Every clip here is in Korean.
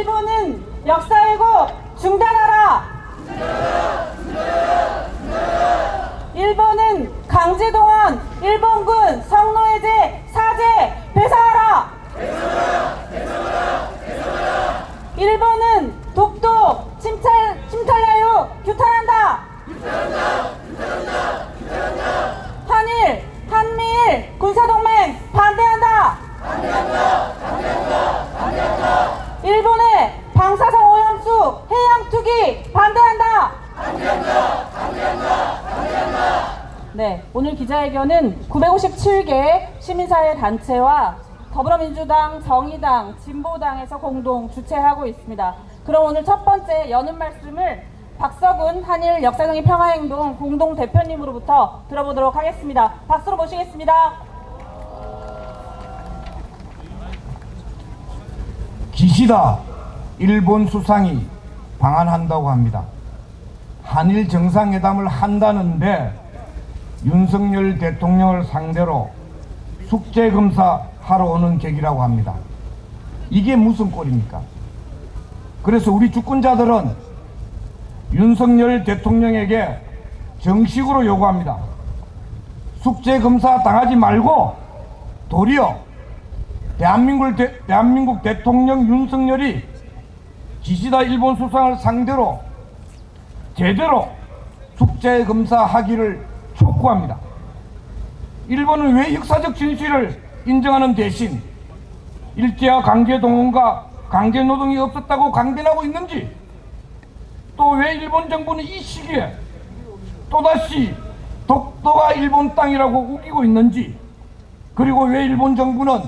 일본은 역사 왜곡 중단하라! 일본은 강제동원 일본군 성노예제 사죄 배상하라! 일본은 독도 침탈야유 규탄한다! 한미일 군사동맹 반대한다! 일본의 방사성 오염수 해양 투기 반대한다! 네, 오늘 기자회견은 957개 시민사회 단체와 더불어민주당, 정의당, 진보당에서 공동 주최하고 있습니다. 그럼 오늘 첫 번째 여는 말씀을 박서군 한일 역사정의 평화행동 공동 대표님으로부터 들어보도록 하겠습니다. 박수로 모시겠습니다. 기시다 일본 수상이 방한한다고 합니다. 한일 정상회담을 한다는데 윤석열 대통령을 상대로 숙제검사 하러 오는 객이라고 합니다. 이게 무슨 꼴입니까? 그래서 우리 주권자들은 윤석열 대통령에게 정식으로 요구합니다. 숙제검사 당하지 말고 도리어 대한민국 대통령 윤석열이 기시다 일본 수상을 상대로 제대로 숙제검사하기를 촉구합니다. 일본은 왜 역사적 진실을 인정하는 대신 일제와 강제동원과 강제노동이 없었다고 강변하고 있는지, 또 왜 일본 정부는 이 시기에 또다시 독도가 일본 땅이라고 우기고 있는지, 그리고 왜 일본 정부는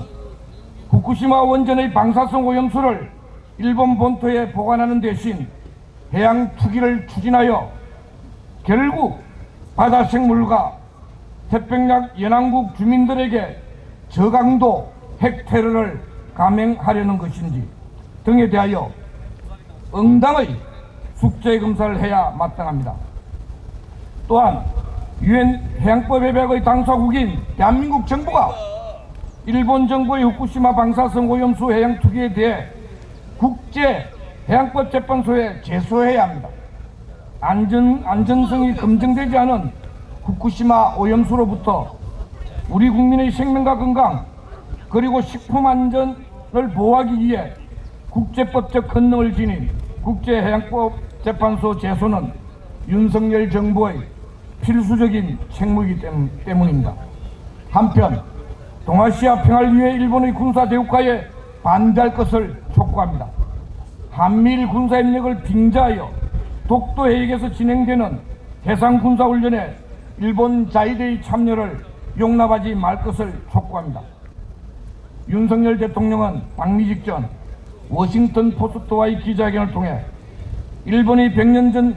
후쿠시마 원전의 방사성 오염수를 일본 본토에 보관하는 대신 해양 투기를 추진하여 결국 바다 생물과 태평양 연안국 주민들에게 저강도 핵 테러를 감행하려는 것인지 등에 대하여 응당의 숙제 검사를 해야 마땅합니다. 또한 유엔 해양법 협약의 당사국인 대한민국 정부가 일본 정부의 후쿠시마 방사성 오염수 해양 투기에 대해 국제 해양법 재판소에 제소해야 합니다. 안전성이 검증되지 않은 후쿠시마 오염수로부터 우리 국민의 생명과 건강 그리고 식품 안전을 보호하기 위해 국제법적 권능을 지닌 국제해양법 재판소 제소는 윤석열 정부의 필수적인 책무이기 때문입니다. 한편 동아시아 평화를 위해 일본의 군사 대국화에 반대할 것을 촉구합니다. 한미일 군사협력을 빙자하여 독도 해역에서 진행되는 해상군사훈련에 일본 자위대의 참여를 용납하지 말 것을 촉구합니다. 윤석열 대통령은 방미 직전 워싱턴 포스트와의 기자회견을 통해 일본이 100년 전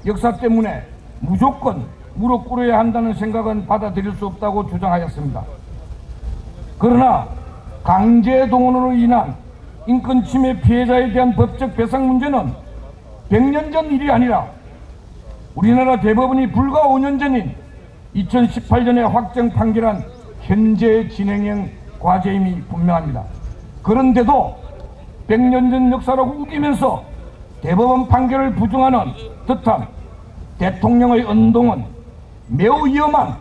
역사 때문에 무조건 무릎 꿇어야 한다는 생각은 받아들일 수 없다고 주장하였습니다. 그러나 강제동원으로 인한 인권 침해 피해자에 대한 법적 배상 문제는 100년 전 일이 아니라 우리나라 대법원이 불과 5년 전인 2018년에 확정 판결한 현재 진행형 과제임이 분명합니다. 그런데도 100년 전 역사라고 우기면서 대법원 판결을 부정하는 듯한 대통령의 언동은 매우 위험한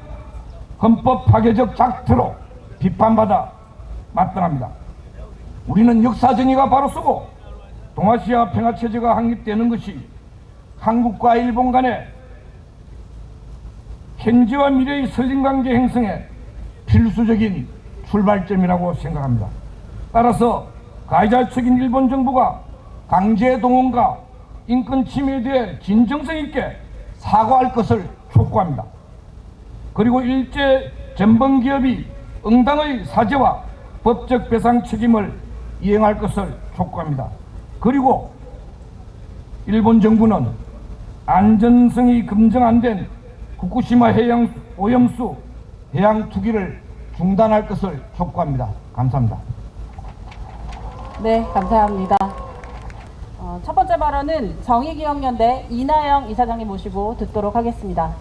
헌법 파괴적 작태로 비판받아 마땅합니다. 우리는 역사 정의가 바로 서고 동아시아 평화체제가 확립되는 것이 한국과 일본 간의 현재와 미래의 설린관계 형성에 필수적인 출발점이라고 생각합니다. 따라서 가해자 측인 일본 정부가 강제동원과 인권 침해에 대해 진정성 있게 사과할 것을 촉구합니다. 그리고 일제 전범기업이 응당의 사죄와 법적 배상 책임을 이행할 것을 촉구합니다. 그리고 일본 정부는 안전성이 검증 안 된 후쿠시마 해양 오염수 해양 투기를 중단할 것을 촉구합니다. 감사합니다. 네, 감사합니다. 첫 번째 발언은 정의기억연대 이나영 이사장님 모시고 듣도록 하겠습니다.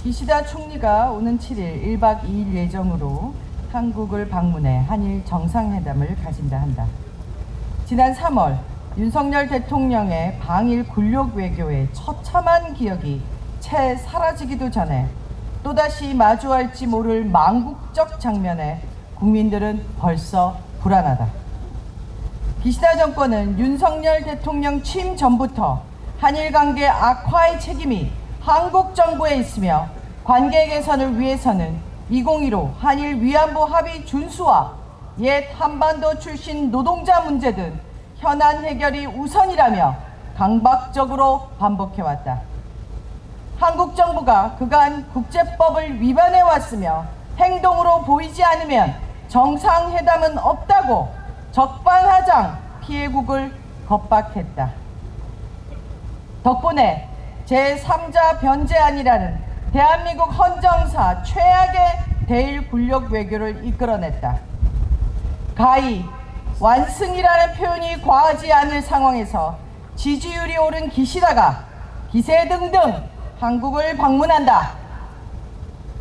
기시다 총리가 오는 7일 1박 2일 예정으로 한국을 방문해 한일 정상회담을 가진다 한다. 지난 3월 윤석열 대통령의 방일 굴욕 외교의 처참한 기억이 채 사라지기도 전에 또다시 마주할지 모를 망국적 장면에 국민들은 벌써 불안하다. 기시다 정권은 윤석열 대통령 취임 전부터 한일 관계 악화의 책임이 한국 정부에 있으며 관계 개선을 위해서는 2015 한일 위안부 합의 준수와 옛 한반도 출신 노동자 문제 등 현안 해결이 우선이라며 강박적으로 반복해왔다. 한국 정부가 그간 국제법을 위반해 왔으며 행동으로 보이지 않으면 정상회담은 없다고 적반하장 피해국을 겁박했다. 덕분에 제3자 변제안이라는 대한민국 헌정사 최악의 대일 굴욕 외교를 이끌어냈다. 가히 완승이라는 표현이 과하지 않을 상황에서 지지율이 오른 기시다가 기세등등 한국을 방문한다.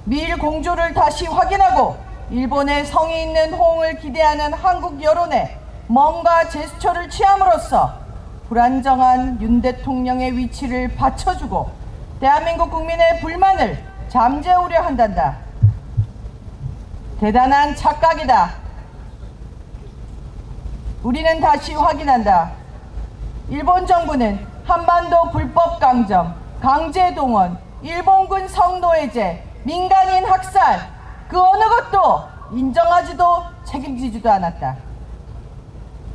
미일 공조를 다시 확인하고 일본의 성의 있는 호응을 기대하는 한국 여론에 뭔가 제스처를 취함으로써 불안정한 윤 대통령의 위치를 받쳐주고 대한민국 국민의 불만을 잠재우려 한단다. 대단한 착각이다. 우리는 다시 확인한다. 일본 정부는 한반도 불법 강점, 강제 동원, 일본군 성노예제, 민간인 학살 그 어느 것도 인정하지도 책임지지도 않았다.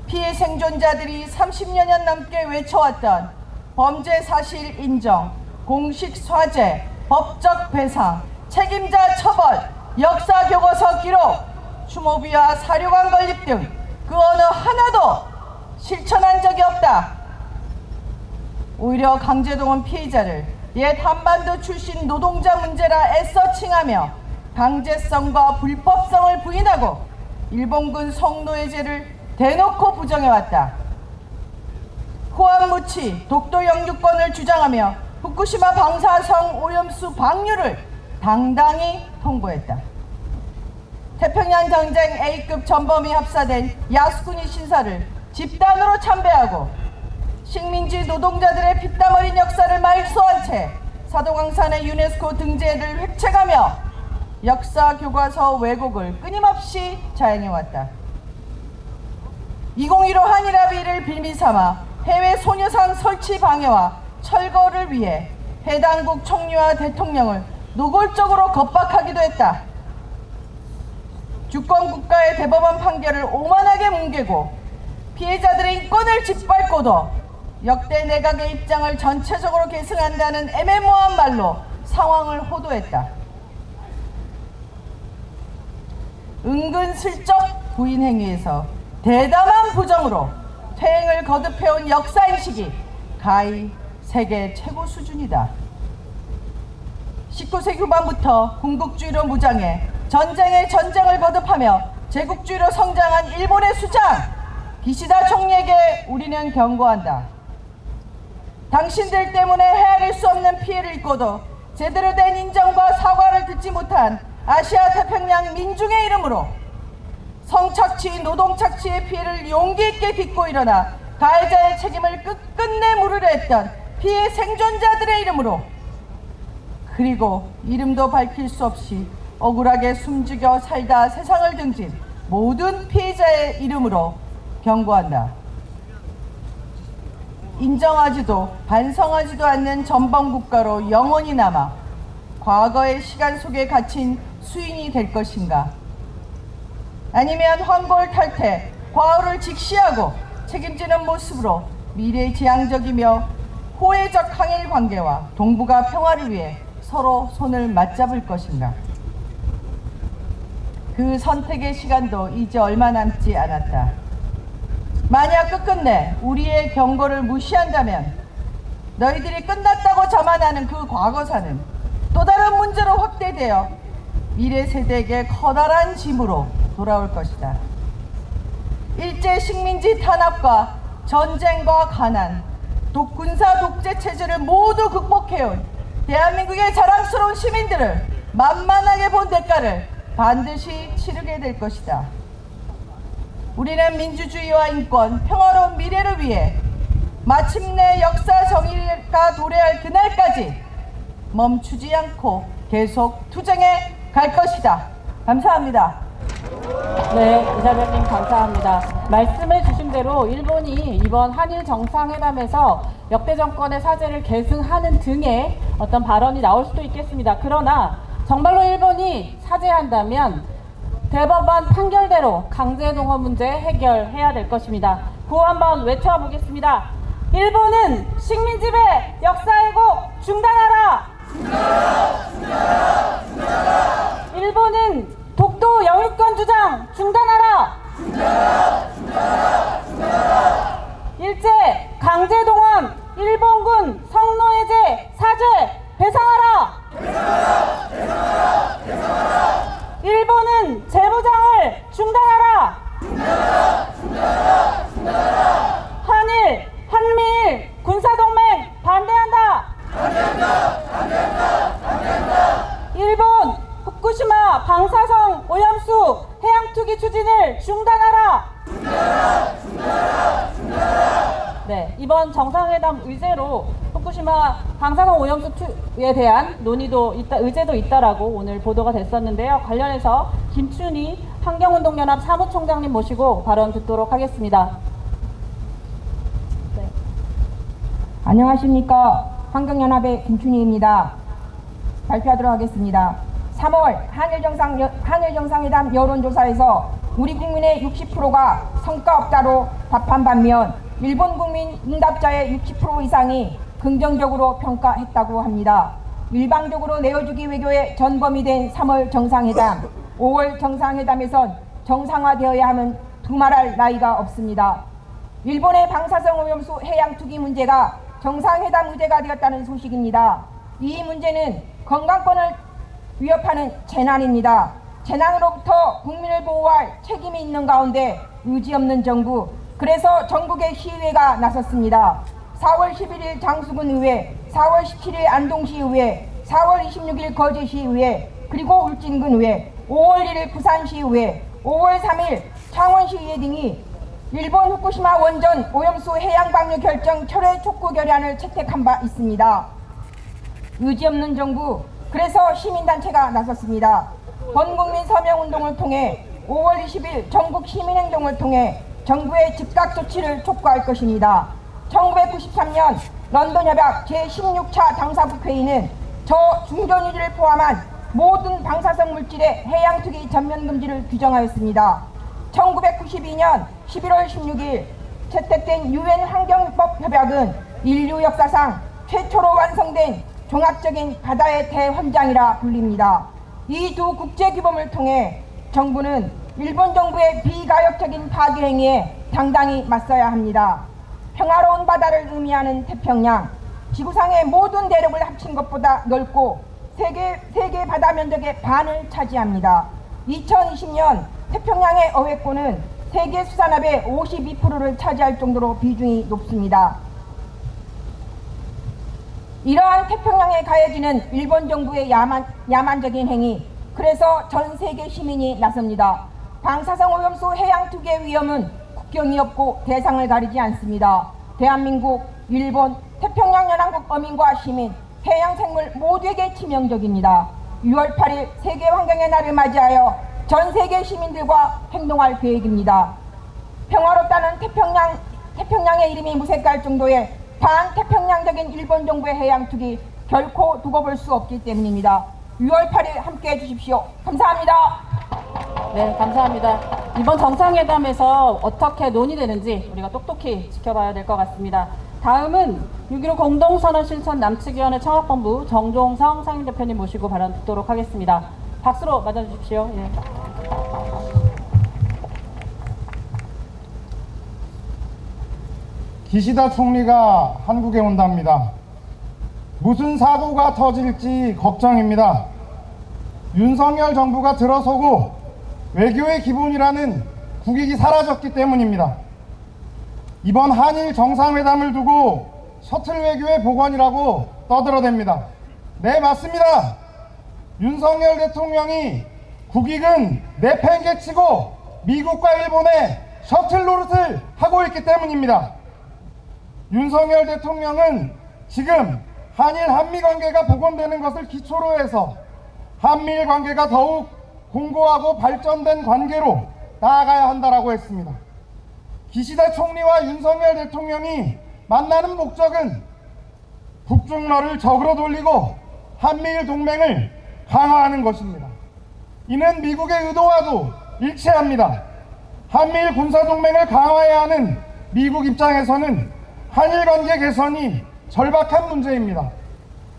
피해 생존자들이 30여 년 넘게 외쳐왔던 범죄 사실 인정, 공식 사죄, 법적 배상, 책임자 처벌, 역사 교과서 기록, 추모비와 사료관 건립 등 그 어느 하나도 실천한 적이 없다. 오히려 강제동원 피해자를 옛 한반도 출신 노동자 문제라 애써 칭하며 강제성과 불법성을 부인하고 일본군 성노예제를 대놓고 부정해왔다. 후한무치 독도 영유권을 주장하며 후쿠시마 방사성 오염수 방류를 당당히 통보했다. 태평양 전쟁 A급 전범이 합사된 야스쿠니 신사를 집단으로 참배하고 식민지 노동자들의 피땀 어린 역사를 말소한 채 사도광산의 유네스코 등재를 획책하며 역사 교과서 왜곡을 끊임없이 자행해왔다. 2015 한일합의를 빌미삼아 해외 소녀상 설치 방해와 철거를 위해 해당국 총리와 대통령을 노골적으로 겁박하기도 했다. 주권국가의 대법원 판결을 오만하게 뭉개고 피해자들의 인권을 짓밟고도 역대 내각의 입장을 전체적으로 계승한다는 애매모호한 말로 상황을 호도했다. 은근슬쩍 부인 행위에서 대담한 부정으로 퇴행을 거듭해온 역사인식이 가히 세계 최고 수준이다. 19세기 후반부터 군국주의로 무장해 전쟁에 전쟁을 거듭하며 제국주의로 성장한 일본의 수장 기시다 총리에게 우리는 경고한다. 당신들 때문에 헤아릴 수 없는 피해를 입고도 제대로 된 인정과 사과를 듣지 못한 아시아 태평양 민중의 이름으로 성착취, 노동착취의 피해를 용기 있게 딛고 일어나 가해자의 책임을 끝끝내 물으려 했던 피해 생존자들의 이름으로, 그리고 이름도 밝힐 수 없이 억울하게 숨죽여 살다 세상을 등진 모든 피해자의 이름으로 경고한다. 인정하지도 반성하지도 않는 전범국가로 영원히 남아 과거의 시간 속에 갇힌 수인이 될 것인가? 아니면 환골탈태, 과오를 직시하고 책임지는 모습으로 미래지향적이며 호혜적 항일 관계와 동북아 평화를 위해 서로 손을 맞잡을 것인가? 그 선택의 시간도 이제 얼마 남지 않았다. 만약 끝끝내 우리의 경고를 무시한다면 너희들이 끝났다고 자만하는 그 과거사는 또 다른 문제로 확대되어 미래 세대에게 커다란 짐으로 돌아올 것이다. 일제 식민지 탄압과 전쟁과 가난, 군사 독재 체제를 모두 극복해온 대한민국의 자랑스러운 시민들을 만만하게 본 대가를 반드시 치르게 될 것이다. 우리는 민주주의와 인권, 평화로운 미래를 위해 마침내 역사 정의가 도래할 그날까지 멈추지 않고 계속 투쟁해 갈 것이다. 감사합니다. 네, 이사장님 감사합니다. 말씀해 주신 대로 일본이 이번 한일 정상회담에서 역대 정권의 사죄를 계승하는 등의 어떤 발언이 나올 수도 있겠습니다. 그러나 정말로 일본이 사죄한다면 대법원 판결대로 강제동원 문제 해결해야 될 것입니다. 구호 한번 외쳐보겠습니다. 일본은 식민지배 역사 왜곡 중단하라! 일본은 독도 영유권 주장 중단하라! 일제 강제동원 일본군 성노예제 사죄 배상하라! 일본은 재무장을 중단하라! 한일, 한미일 군사동맹 반대한다! 일본 후쿠시마 방사성 오염수 해양투기 추진을 중단하라! 네, 이번 정상회담 의제로 후쿠시마 방사성 오염수에 대한 의제도 있다라고 오늘 보도가 됐었는데요. 관련해서 김춘희 환경운동연합 사무총장님 모시고 발언 듣도록 하겠습니다. 네. 안녕하십니까. 환경연합의 김춘희입니다. 발표하도록 하겠습니다. 3월 한일정상회담 여론조사에서 우리 국민의 60%가 성과 없다로 답한 반면 일본 국민 응답자의 60% 이상이 긍정적으로 평가했다고 합니다. 일방적으로 내어주기 외교의 전범이 된 3월 정상회담, 5월 정상회담에선 정상화되어야 하면 두말할 나위가 없습니다. 일본의 방사성 오염수 해양 투기 문제가 정상회담 의제가 되었다는 소식입니다. 이 문제는 건강권을 위협하는 재난입니다. 재난으로부터 국민을 보호할 책임이 있는 가운데 의지 없는 정부, 그래서 전국의 시의회가 나섰습니다. 4월 11일 장수군 의회, 4월 17일 안동시 의회, 4월 26일 거제시 의회, 그리고 울진군 의회, 5월 1일 부산시 의회, 5월 3일 창원시 의회 등이 일본 후쿠시마 원전 오염수 해양 방류 결정 철회 촉구 결의안을 채택한 바 있습니다. 의지 없는 정부, 그래서 시민단체가 나섰습니다. 번국민 서명운동을 통해 5월 20일 전국 시민행동을 통해 정부의 즉각 조치를 촉구할 것입니다. 1993년 런던협약 제16차 당사국회의는 저중전유지를 포함한 모든 방사성 물질의 해양투기 전면금지를 규정하였습니다. 1992년 11월 16일 채택된 UN 환경법 협약은 인류 역사상 최초로 완성된 종합적인 바다의 대헌장이라 불립니다. 이 두 국제규범을 통해 정부는 일본 정부의 비가역적인 파괴 행위에 당당히 맞서야 합니다. 평화로운 바다를 의미하는 태평양, 지구상의 모든 대륙을 합친 것보다 넓고 세계 바다 면적의 반을 차지합니다. 2020년 태평양의 어획권은 세계 수산업의 52%를 차지할 정도로 비중이 높습니다. 이러한 태평양에 가해지는 일본 정부의 야만적인 행위, 그래서 전 세계 시민이 나섭니다. 방사성 오염수 해양 투기의 위험은 국경이 없고 대상을 가리지 않습니다. 대한민국, 일본, 태평양 연안국 어민과 시민, 해양 생물 모두에게 치명적입니다. 6월 8일 세계 환경의 날을 맞이하여 전 세계 시민들과 행동할 계획입니다. 평화롭다는 태평양의 이름이 무색할 정도의 반태평양적인 일본 정부의 해양 투기 결코 두고 볼 수 없기 때문입니다. 6월 8일 함께해 주십시오. 감사합니다. 네, 감사합니다. 이번 정상회담에서 어떻게 논의되는지 우리가 똑똑히 지켜봐야 될 것 같습니다. 다음은 6.15 공동선언 실천 남측위원회 청학본부 정종성 상임대표님 모시고 발언 듣도록 하겠습니다. 박수로 맞아주십시오. 예. 기시다 총리가 한국에 온답니다. 무슨 사고가 터질지 걱정입니다. 윤석열 정부가 들어서고 외교의 기본이라는 국익이 사라졌기 때문입니다. 이번 한일 정상회담을 두고 셔틀 외교의 복원이라고 떠들어댑니다. 네, 맞습니다. 윤석열 대통령이 국익은 내팽개치고 미국과 일본의 셔틀 노릇을 하고 있기 때문입니다. 윤석열 대통령은 지금 한일 한미 관계가 복원되는 것을 기초로 해서 한미일 관계가 더욱 공고하고 발전된 관계로 나아가야 한다라고 했습니다. 기시다 총리와 윤석열 대통령이 만나는 목적은 북중러를 적으로 돌리고 한미일 동맹을 강화하는 것입니다. 이는 미국의 의도와도 일치합니다. 한미일 군사동맹을 강화해야 하는 미국 입장에서는 한일 관계 개선이 절박한 문제입니다.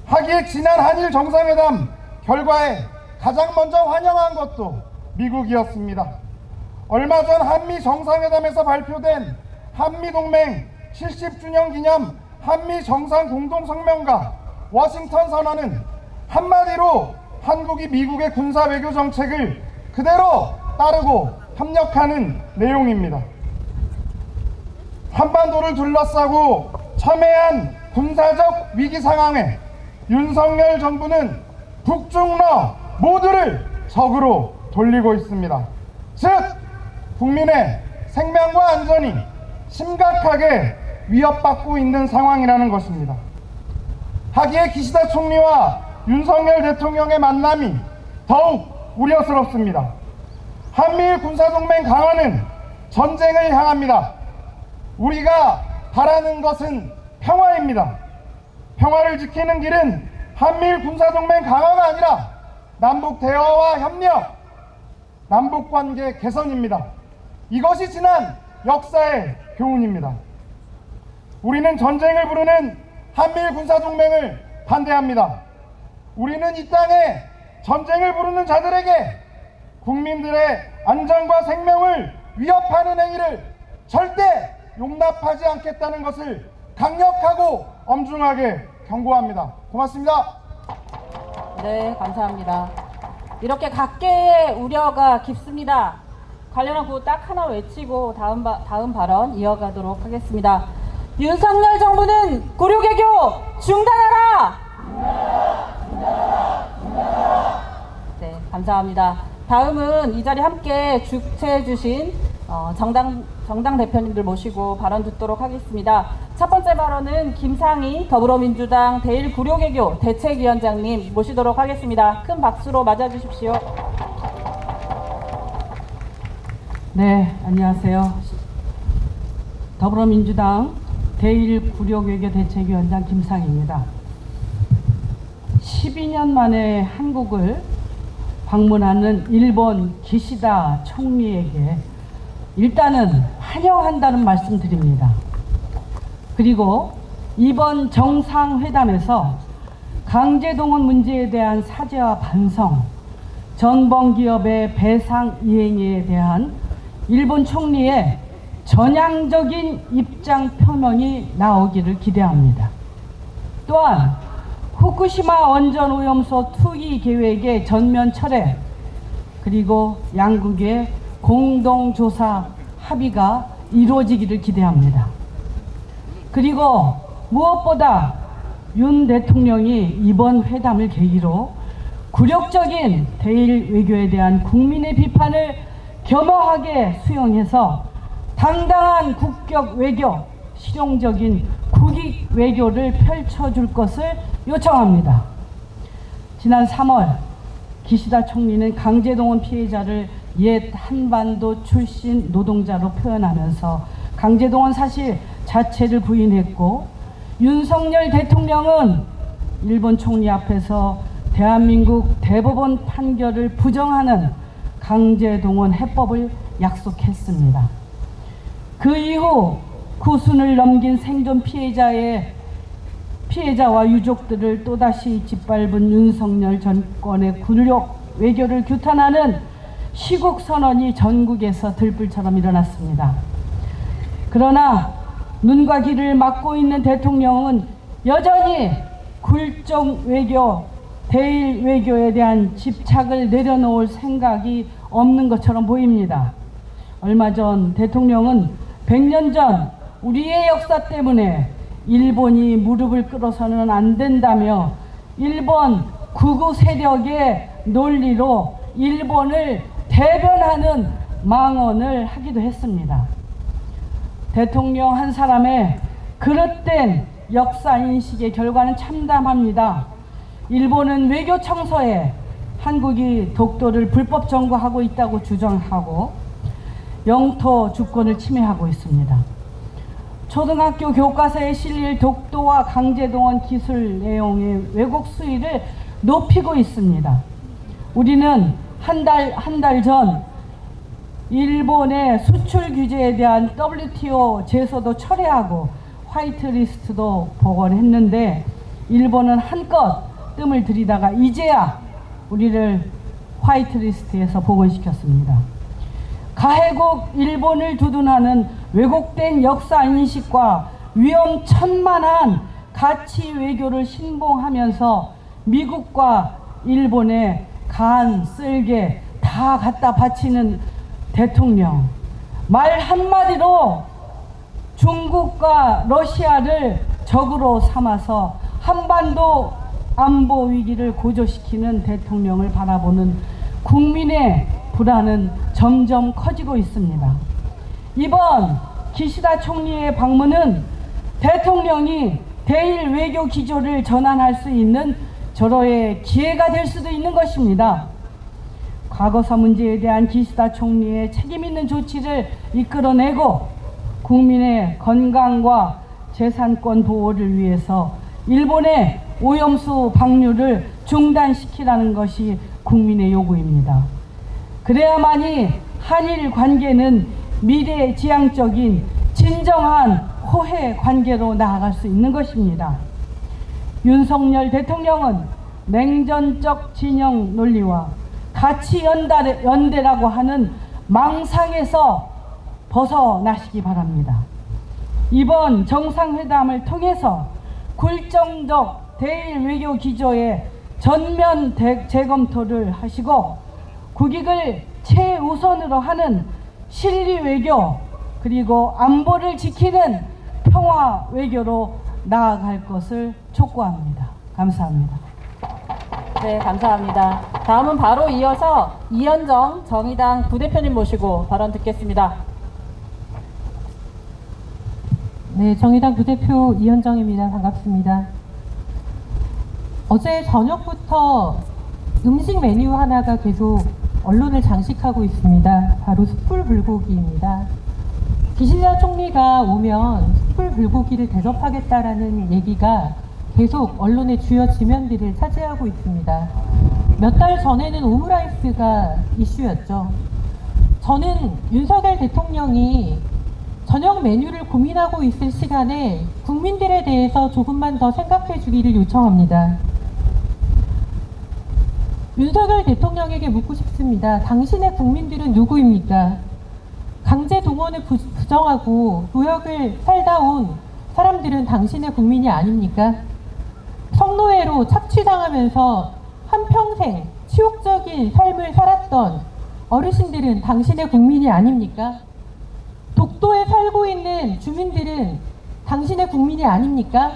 하기에 지난 한일 정상회담 결과에 가장 먼저 환영한 것도 미국이었습니다. 얼마 전 한미 정상회담에서 발표된 한미동맹 70주년 기념 한미 정상 공동성명과 워싱턴 선언은 한마디로 한국이 미국의 군사 외교 정책을 그대로 따르고 협력하는 내용입니다. 한반도를 둘러싸고 첨예한 군사적 위기 상황에 윤석열 정부는 북중러 모두를 적으로 돌리고 있습니다. 즉 국민의 생명과 안전이 심각하게 위협받고 있는 상황이라는 것입니다. 하기에 기시다 총리와 윤석열 대통령의 만남이 더욱 우려스럽습니다. 한미일 군사동맹 강화는 전쟁을 향합니다. 우리가 바라는 것은 평화입니다. 평화를 지키는 길은 한미일 군사동맹 강화가 아니라 남북 대화와 협력, 남북관계 개선입니다. 이것이 지난 역사의 교훈입니다. 우리는 전쟁을 부르는 한미일 군사동맹을 반대합니다. 우리는 이 땅에 전쟁을 부르는 자들에게 국민들의 안전과 생명을 위협하는 행위를 절대 용납하지 않겠다는 것을 강력하고 엄중하게 경고합니다. 고맙습니다. 네, 감사합니다. 이렇게 각계의 우려가 깊습니다. 관련한 구호 딱 하나 외치고 다음 발언 이어가도록 하겠습니다. 윤석열 정부는 고려개교 중단하라! 네, 감사합니다. 다음은 이 자리 함께 주최해 주신 정당 대표님들 모시고 발언 듣도록 하겠습니다. 첫 번째 발언은 김상희 더불어민주당 대일구려개교 대책위원장님 모시도록 하겠습니다. 큰 박수로 맞아주십시오. 네, 안녕하세요. 더불어민주당 대일구려개교 대책위원장 김상희입니다. 12년 만에 한국을 방문하는 일본 기시다 총리에게 일단은 환영한다는 말씀 드립니다. 그리고 이번 정상회담에서 강제동원 문제에 대한 사죄와 반성, 전범기업의 배상 이행에 대한 일본 총리의 전향적인 입장 표명이 나오기를 기대합니다. 또한 후쿠시마 원전 오염수 투기 계획의 전면 철회, 그리고 양국의 공동조사 합의가 이루어지기를 기대합니다. 그리고 무엇보다 윤 대통령이 이번 회담을 계기로 굴욕적인 대일 외교에 대한 국민의 비판을 겸허하게 수용해서 당당한 국격 외교, 실용적인 국익 외교를 펼쳐줄 것을 요청합니다. 지난 3월 기시다 총리는 강제동원 피해자를 옛 한반도 출신 노동자로 표현하면서 강제동원 사실 자체를 부인했고, 윤석열 대통령은 일본 총리 앞에서 대한민국 대법원 판결을 부정하는 강제동원 해법을 약속했습니다. 그 이후 구순을 넘긴 생존 피해자와 유족들을 또다시 짓밟은 윤석열 정권의 굴욕 외교를 규탄하는 시국 선언이 전국에서 들불처럼 일어났습니다. 그러나 눈과 귀를 막고 있는 대통령은 여전히 굴종 외교, 대일 외교에 대한 집착을 내려놓을 생각이 없는 것처럼 보입니다. 얼마 전 대통령은 100년 전 우리의 역사 때문에 일본이 무릎을 꿇어서는 안 된다며 일본 구구 세력의 논리로 일본을 대변하는 망언을 하기도 했습니다. 대통령 한 사람의 그릇된 역사인식의 결과는 참담합니다. 일본은 외교청서에 한국이 독도를 불법 점거하고 있다고 주장하고 영토 주권을 침해하고 있습니다. 초등학교 교과서에 실릴 독도와 강제동원 기술 내용의 왜곡 수위를 높이고 있습니다. 우리는 한 달 전 일본의 수출 규제에 대한 WTO 제소도 철회하고 화이트리스트도 복원했는데 일본은 한껏 뜸을 들이다가 이제야 우리를 화이트리스트에서 복원시켰습니다. 가해국 일본을 두둔하는 왜곡된 역사인식과 위험천만한 가치 외교를 신봉하면서 미국과 일본에 간, 쓸개 다 갖다 바치는 대통령, 말 한마디로 중국과 러시아를 적으로 삼아서 한반도 안보 위기를 고조시키는 대통령을 바라보는 국민의 불안은 점점 커지고 있습니다. 이번 기시다 총리의 방문은 대통령이 대일 외교 기조를 전환할 수 있는 절호의 기회가 될 수도 있는 것입니다. 과거사 문제에 대한 기시다 총리의 책임 있는 조치를 이끌어내고 국민의 건강과 재산권 보호를 위해서 일본의 오염수 방류를 중단시키라는 것이 국민의 요구입니다. 그래야만이 한일 관계는 미래지향적인 진정한 호혜 관계로 나아갈 수 있는 것입니다. 윤석열 대통령은 냉전적 진영 논리와 가치 연대라고 하는 망상에서 벗어나시기 바랍니다. 이번 정상회담을 통해서 굴정적 대일 외교 기조의 전면 재검토를 하시고 국익을 최우선으로 하는 실리 외교 그리고 안보를 지키는 평화 외교로 나아갈 것을 촉구합니다. 감사합니다. 네, 감사합니다. 다음은 바로 이어서 이현정 정의당 부대표님 모시고 발언 듣겠습니다. 네, 정의당 부대표 이현정입니다. 반갑습니다. 어제 저녁부터 음식 메뉴 하나가 계속 언론을 장식하고 있습니다. 바로 숯불 불고기입니다. 기시다 총리가 오면 숯불 불고기를 대접하겠다라는 얘기가 계속 언론의 주요 지면들을 차지하고 있습니다. 몇 달 전에는 오므라이스가 이슈였죠. 저는 윤석열 대통령이 저녁 메뉴를 고민하고 있을 시간에 국민들에 대해서 조금만 더 생각해 주기를 요청합니다. 윤석열 대통령에게 묻고 싶습니다. 당신의 국민들은 누구입니까? 강제 동원을 부정하고 노역을 살다 온 사람들은 당신의 국민이 아닙니까? 성노예로 착취당하면서 한평생 치욕적인 삶을 살았던 어르신들은 당신의 국민이 아닙니까? 독도에 살고 있는 주민들은 당신의 국민이 아닙니까?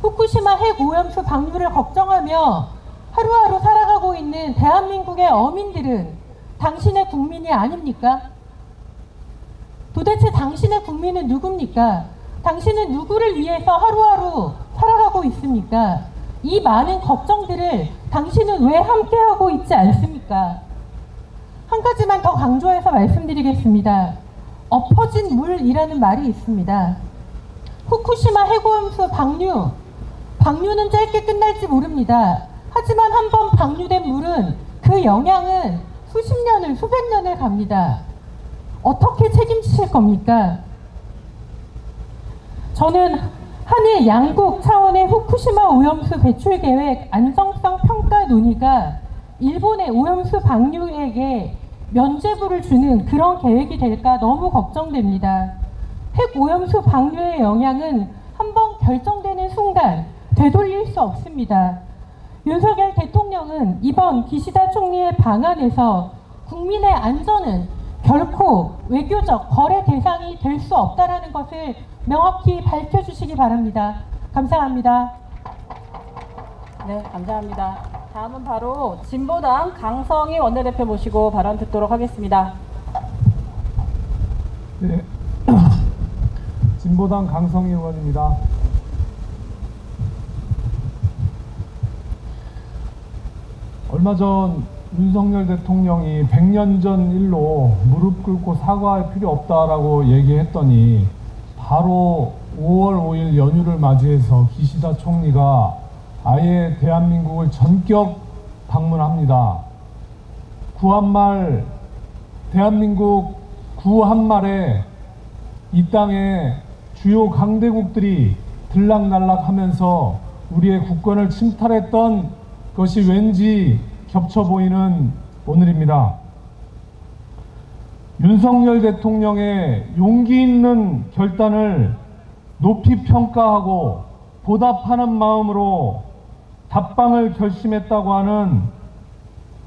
후쿠시마 핵 오염수 방류를 걱정하며 하루하루 살아가고 있는 대한민국의 어민들은 당신의 국민이 아닙니까? 도대체 당신의 국민은 누굽니까? 당신은 누구를 위해서 하루하루 살아가고 있습니까? 이 많은 걱정들을 당신은 왜 함께하고 있지 않습니까? 한 가지만 더 강조해서 말씀드리겠습니다. 엎어진 물이라는 말이 있습니다. 후쿠시마 핵오염수 방류는 짧게 끝날지 모릅니다. 하지만 한번 방류된 물은 그 영향은 수십 년을, 수백 년을 갑니다. 어떻게 책임지실 겁니까? 저는 한일 양국 차원의 후쿠시마 오염수 배출 계획 안정성 평가 논의가 일본의 오염수 방류액에 면죄부를 주는 그런 계획이 될까 너무 걱정됩니다. 핵 오염수 방류의 영향은 한번 결정되는 순간 되돌릴 수 없습니다. 윤석열 대통령은 이번 기시다 총리의 방안에서 국민의 안전은 결코 외교적 거래 대상이 될 수 없다라는 것을 명확히 밝혀주시기 바랍니다. 감사합니다. 네, 감사합니다. 다음은 바로 진보당 강성희 원내대표 모시고 발언 듣도록 하겠습니다. 네. 진보당 강성희 의원입니다. 얼마 전 윤석열 대통령이 100년 전 일로 무릎 꿇고 사과할 필요 없다라고 얘기했더니 바로 5월 5일 연휴를 맞이해서 기시다 총리가 아예 대한민국을 전격 방문합니다. 구한말, 대한민국 구한말에 이 땅에 주요 강대국들이 들락날락하면서 우리의 국권을 침탈했던 것이 왠지 겹쳐 보이는 오늘입니다. 윤석열 대통령의 용기 있는 결단을 높이 평가하고 보답하는 마음으로 답방을 결심했다고 하는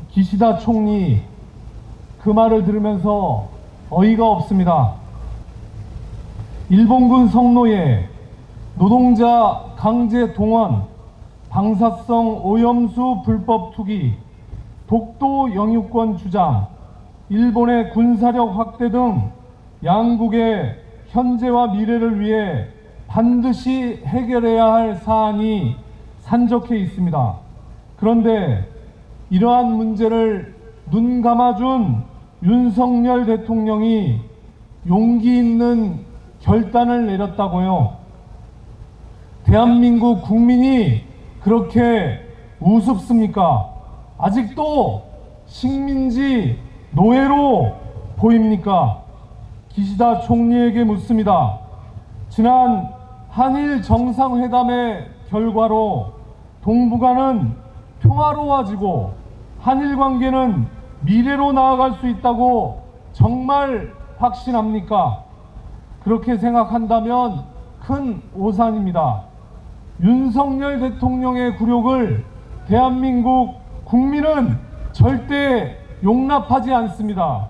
기시다 총리, 그 말을 들으면서 어이가 없습니다. 일본군 성노예, 노동자 강제 동원, 방사성 오염수 불법 투기, 독도 영유권 주장, 일본의 군사력 확대 등 양국의 현재와 미래를 위해 반드시 해결해야 할 사안이 산적해 있습니다. 그런데 이러한 문제를 눈 감아준 윤석열 대통령이 용기 있는 결단을 내렸다고요. 대한민국 국민이 그렇게 우습습니까? 아직도 식민지 노예로 보입니까? 기시다 총리에게 묻습니다. 지난 한일 정상회담의 결과로 동북아는 평화로워지고 한일 관계는 미래로 나아갈 수 있다고 정말 확신합니까? 그렇게 생각한다면 큰 오산입니다. 윤석열 대통령의 굴욕을 대한민국 국민은 절대 용납하지 않습니다.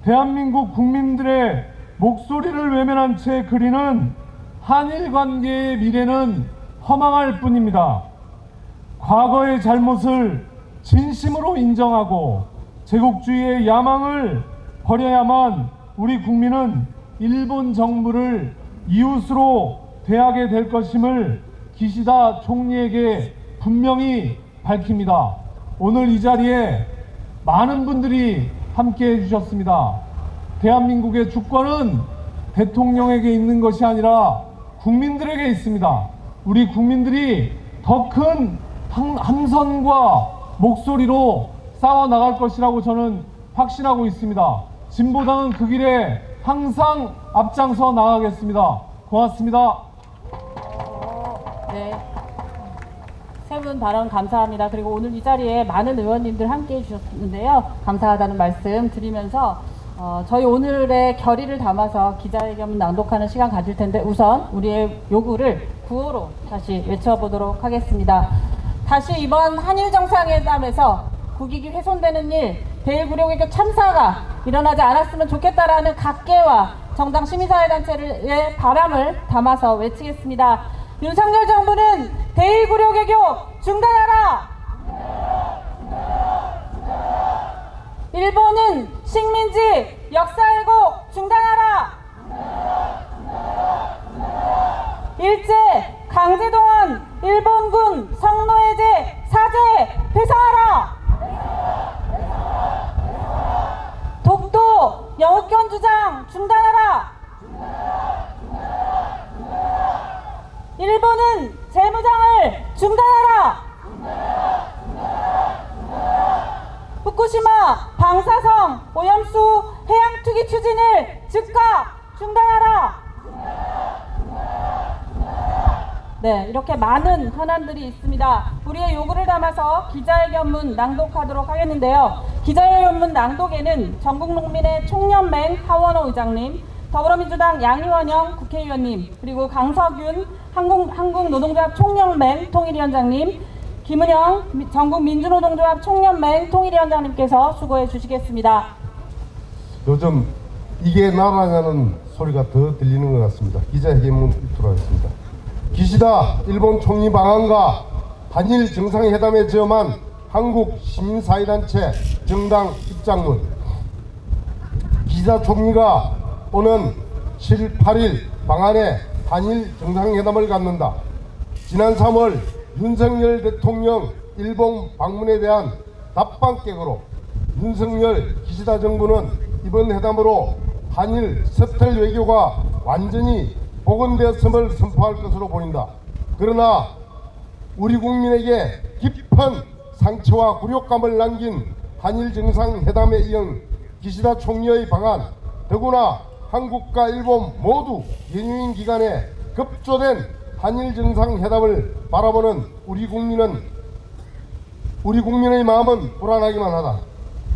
대한민국 국민들의 목소리를 외면한 채 그리는 한일 관계의 미래는 허망할 뿐입니다. 과거의 잘못을 진심으로 인정하고 제국주의의 야망을 버려야만 우리 국민은 일본 정부를 이웃으로 대하게 될 것임을 기시다 총리에게 분명히 밝힙니다. 오늘 이 자리에 많은 분들이 함께 해주셨습니다. 대한민국의 주권은 대통령에게 있는 것이 아니라 국민들에게 있습니다. 우리 국민들이 더 큰 함선과 목소리로 싸워 나갈 것이라고 저는 확신하고 있습니다. 진보당은 그 길에 항상 앞장서 나가겠습니다. 고맙습니다. 네. 세 분 발언 감사합니다. 그리고 오늘 이 자리에 많은 의원님들 함께 해주셨는데요. 감사하다는 말씀 드리면서 저희 오늘의 결의를 담아서 기자회견 낭독하는 시간 가질 텐데 우선 우리의 요구를 구호로 다시 외쳐보도록 하겠습니다. 다시 이번 한일 정상회담에서 국익이 훼손되는 일, 대일구룡외교 참사가 일어나지 않았으면 좋겠다라는 각계와 정당 시민사회단체의 바람을 담아서 외치겠습니다. 윤석열 정부는 대일구룡외교 중단하라! 일본은 식민지 역사 왜곡 중단하라! 일제 강제동원 일본군 성노예제 사죄 회상하라! 독도 영유권 주장 중단하라! 일본은 재무장을 중단하라! 후쿠시마 방사성 오염수 해양 투기 추진을 즉각 중단하라! 네, 이렇게 많은 현안들이 있습니다. 우리의 요구를 담아서 기자회견문 낭독하도록 하겠는데요. 기자회견문 낭독에는 전국농민의 총연맹 하원호 의장님, 더불어민주당 양이원영 국회의원님, 그리고 강석윤 한국노동조합 총연맹 통일위원장님, 김은영 전국민주노동조합 총연맹 통일위원장님께서 수고해 주시겠습니다. 요즘 이게 나라냐는 소리가 더 들리는 것 같습니다. 기자회견문 읽도록 하겠습니다. 기시다 일본 총리 방한과 한일 정상회담에 저험한 한국 시민사회단체 정당 입장문. 기시다 총리가 오는 7, 8일 방한에 한일 정상회담을 갖는다. 지난 3월 윤석열 대통령 일본 방문에 대한 답방격으로 윤석열 기시다 정부는 이번 회담으로 한일 서툴 외교가 완전히 복원되었음을 선포할 것으로 보인다. 그러나 우리 국민에게 깊은 상처와 굴욕감을 남긴 한일 정상회담에 이은 기시다 총리의 방한, 더구나 한국과 일본 모두 연휴인 기간에 급조된 한일 정상회담을 바라보는 우리 국민의 마음은 불안하기만 하다.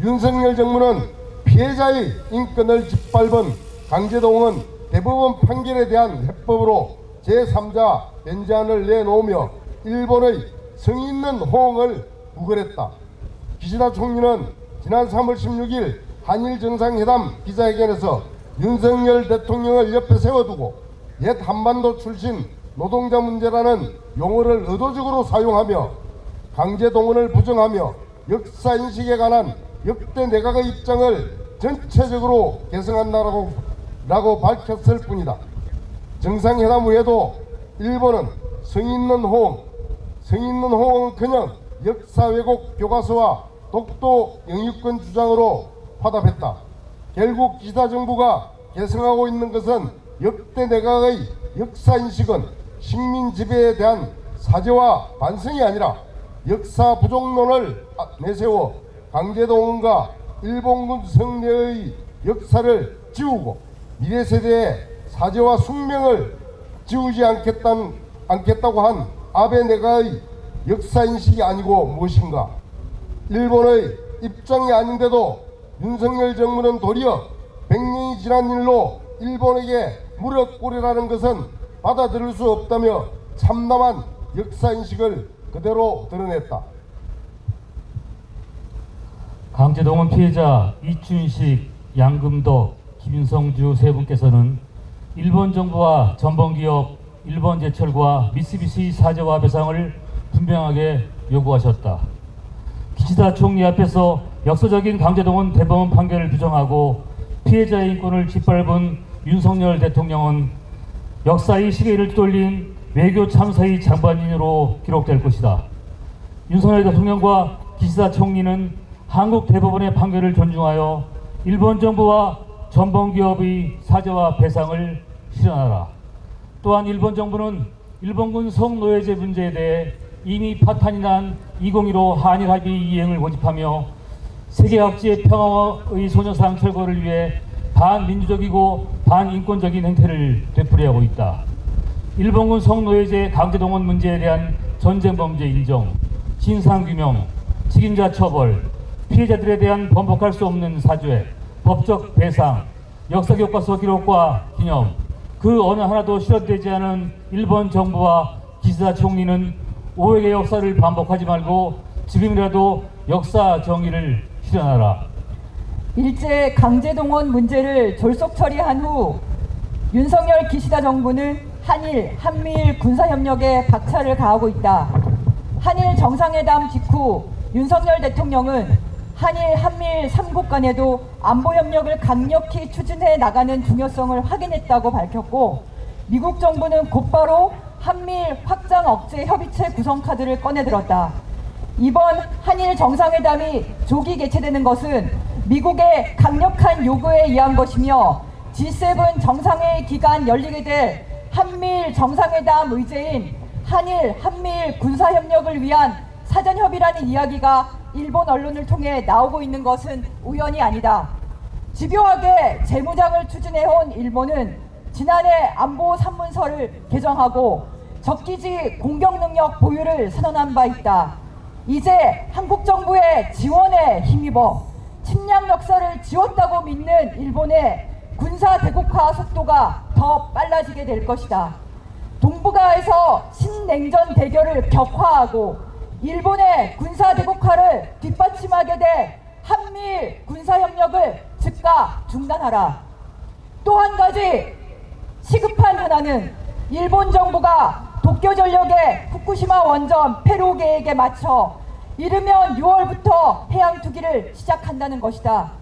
윤석열 정부는 피해자의 인권을 짓밟은 강제동원 대법원 판결에 대한 해법으로 제3자 변제안을 내놓으며 일본의 성의 있는 호응을 구걸했다. 기시다 총리는 지난 3월 16일 한일 정상회담 기자회견에서 윤석열 대통령을 옆에 세워두고 옛 한반도 출신 노동자 문제라는 용어를 의도적으로 사용하며 강제동원을 부정하며 역사인식에 관한 역대 내각의 입장을 전체적으로 개성한다라고 밝혔을 뿐이다. 정상회담 후에도 일본은 성의 있는 호응은커녕 역사 왜곡 교과서와 독도 영유권 주장으로 화답했다. 결국 기시다 정부가 개성하고 있는 것은 역대 내각의 역사인식은 식민 지배에 대한 사죄와 반성이 아니라 역사 부족론을 내세워 강제동원과 일본군 성내의 역사를 지우고 미래 세대의 사죄와 숙명을 지우지 않겠다고 한 아베 내가의 역사인식이 아니고 무엇인가. 일본의 입장이 아닌데도 윤석열 정부는 도리어 100년이 지난 일로 일본에게 무릎 꿇으라는 것은 받아들일 수 없다며 참담한 역사인식을 그대로 드러냈다. 강제동원 피해자 이춘식, 양금덕, 김성주 세 분께서는 일본 정부와 전범기업 일본제철과 미쓰비시 사죄와 배상을 분명하게 요구하셨다. 기시다 총리 앞에서 역사적인 강제동원 대법원 판결을 규정하고 피해자의 인권을 짓밟은 윤석열 대통령은 역사의 시계를 뒤돌린 외교 참사의 장반인으로 기록될 것이다. 윤석열 대통령과 기시다 총리는 한국 대법원의 판결을 존중하여 일본 정부와 전범기업의 사죄와 배상을 실현하라. 또한 일본 정부는 일본군 성노예제 문제에 대해 이미 파탄이 난 2015 한일 합의 이행을 고집하며 세계 각지의 평화의 소녀상 철거를 위해 반민주적이고 반인권적인 행태를 되풀이하고 있다. 일본군 성노예제 강제동원 문제에 대한 전쟁범죄 인정, 진상규명, 책임자 처벌, 피해자들에 대한 번복할 수 없는 사죄, 법적 배상, 역사교과서 기록과 기념, 그 어느 하나도 실현되지 않은 일본 정부와 기시다 총리는 오해의 역사를 반복하지 말고 지금이라도 역사 정의를 실현하라. 일제 강제동원 문제를 졸속 처리한 후 윤석열 기시다 정부는 한미일 군사협력에 박차를 가하고 있다. 한일 정상회담 직후 윤석열 대통령은 한미일 3국 간에도 안보협력을 강력히 추진해 나가는 중요성을 확인했다고 밝혔고, 미국 정부는 곧바로 한미일 확장 억제 협의체 구성 카드를 꺼내들었다. 이번 한일 정상회담이 조기 개최되는 것은 미국의 강력한 요구에 의한 것이며 G7 정상회의 기간 열리게 될 한미일 정상회담 의제인 한미일 군사협력을 위한 사전협의라는 이야기가 일본 언론을 통해 나오고 있는 것은 우연이 아니다. 집요하게 재무장을 추진해온 일본은 지난해 안보 산문서를 개정하고 적기지 공격능력 보유를 선언한 바 있다. 이제 한국 정부의 지원에 힘입어 침략 역사를 지웠다고 믿는 일본의 군사 대국화 속도가 더 빨라지게 될 것이다. 동북아에서 신냉전 대결을 격화하고 일본의 군사 대국화를 뒷받침하게 될 한미일 군사협력을 즉각 중단하라. 또 한 가지 시급한 현안은 일본 정부가 도쿄전력의 후쿠시마 원전 폐로 계획에 맞춰 이르면 6월부터 해양 투기를 시작한다는 것이다.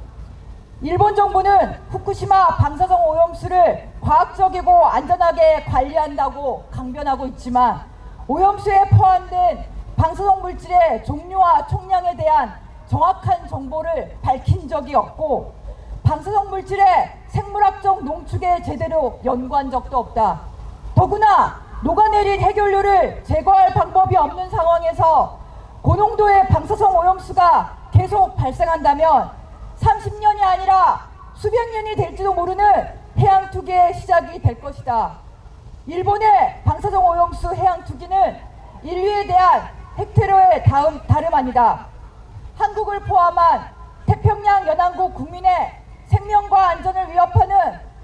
일본 정부는 후쿠시마 방사성 오염수를 과학적이고 안전하게 관리한다고 강변하고 있지만 오염수에 포함된 방사성 물질의 종류와 총량에 대한 정확한 정보를 밝힌 적이 없고 방사성 물질의 생물학적 농축에 제대로 연구한 적도 없다. 더구나 녹아내린 해결류를 제거할 방법이 없는 상황에서 고농도의 방사성 오염수가 계속 발생한다면 30년이 아니라 수백 년이 될지도 모르는 해양 투기의 시작이 될 것이다. 일본의 방사성 오염수 해양 투기는 인류에 대한 핵테러의 다름 아니다. 한국을 포함한 태평양 연안국 국민의 생명과 안전을 위협하는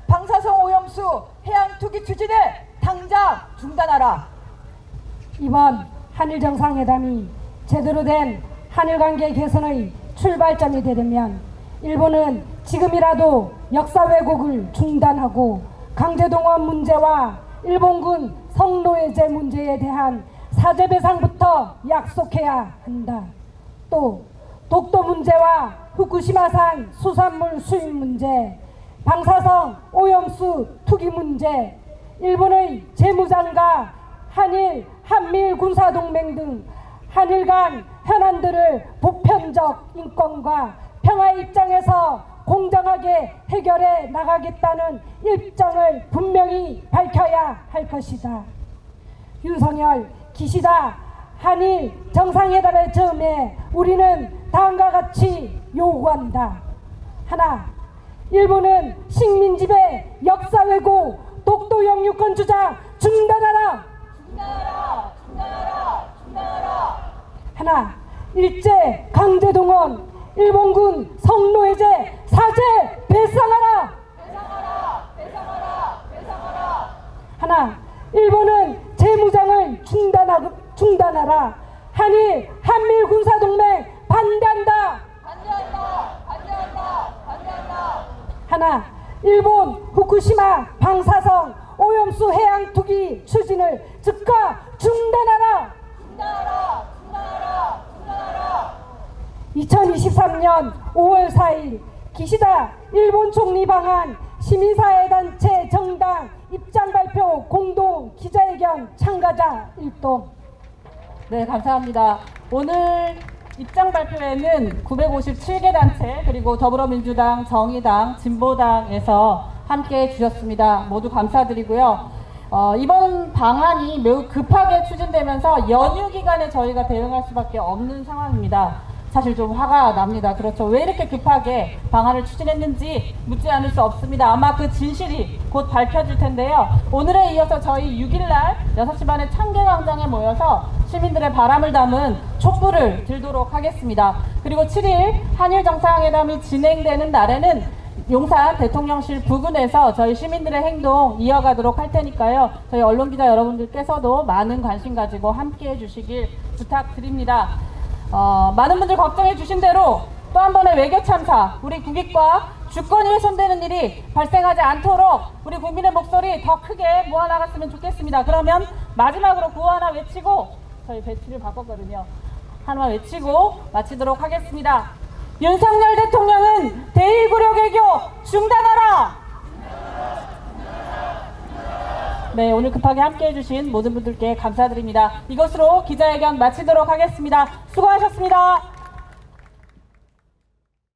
방사성 오염수 해양 투기 추진을 당장 중단하라. 이번 한일 정상회담이 제대로 된 한일 관계 개선의 출발점이 되려면 일본은 지금이라도 역사 왜곡을 중단하고 강제동원 문제와 일본군 성노예제 문제에 대한 사죄 배상부터 약속해야 한다. 또 독도 문제와 후쿠시마산 수산물 수입 문제, 방사성 오염수 투기 문제, 일본의 재무장과 한미일 군사동맹 등 한일 간 현안들을 보편적 인권과 평화의 입장에서 공정하게 해결해 나가겠다는 입장을 분명히 밝혀야 할 것이다. 윤석열, 기시다 한일 정상회담의 즈음에 우리는 다음과 같이 요구한다. 하나, 일본은 식민지배, 역사 왜곡, 독도 영유권 주장 중단하라. 중단하라. 중단하라. 중단하라. 하나, 일제 강제동원, 일본군 성노예제 사죄 배상하라. 배상하라. 배상하라. 배상하라. 하나, 일본은 재무장을 중단하라. 한미일 군사동맹 반대한다. 반대한다. 반대한다. 반대한다. 하나, 일본 후쿠시마 방사성 오염수 해양 투기 추진을 즉각 중단하라. 중단하라. 중단하라. 중단하라. 2023년 5월 4일 기시다 일본 총리 방한 시민사회단체 정당 입장 발표 공동 기자회견 참가자 일동. 네, 감사합니다. 오늘 입장 발표에는 957개 단체 그리고 더불어민주당, 정의당, 진보당에서 함께해 주셨습니다. 모두 감사드리고요. 이번 방안이 매우 급하게 추진되면서 연휴 기간에 저희가 대응할 수밖에 없는 상황입니다. 사실 좀 화가 납니다. 그렇죠. 왜 이렇게 급하게 방안을 추진했는지 묻지 않을 수 없습니다. 아마 그 진실이 곧 밝혀질 텐데요. 오늘에 이어서 저희 6일날 6시 반에 창계광장에 모여서 시민들의 바람을 담은 촛불을 들도록 하겠습니다. 그리고 7일 한일 정상회담이 진행되는 날에는 용산 대통령실 부근에서 저희 시민들의 행동 이어가도록 할 테니까요. 저희 언론기자 여러분들께서도 많은 관심 가지고 함께해 주시길 부탁드립니다. 많은 분들 걱정해 주신 대로 또 한 번의 외교 참사, 우리 국익과 주권이 훼손되는 일이 발생하지 않도록 우리 국민의 목소리 더 크게 모아나갔으면 좋겠습니다. 그러면 마지막으로 구호 하나 외치고, 저희 배치를 바꿨거든요. 하나 외치고 마치도록 하겠습니다. 윤석열 대통령은 대1구력 외교 중단하라! 네, 오늘 급하게 함께해 주신 모든 분들께 감사드립니다. 이것으로 기자회견 마치도록 하겠습니다. 수고하셨습니다.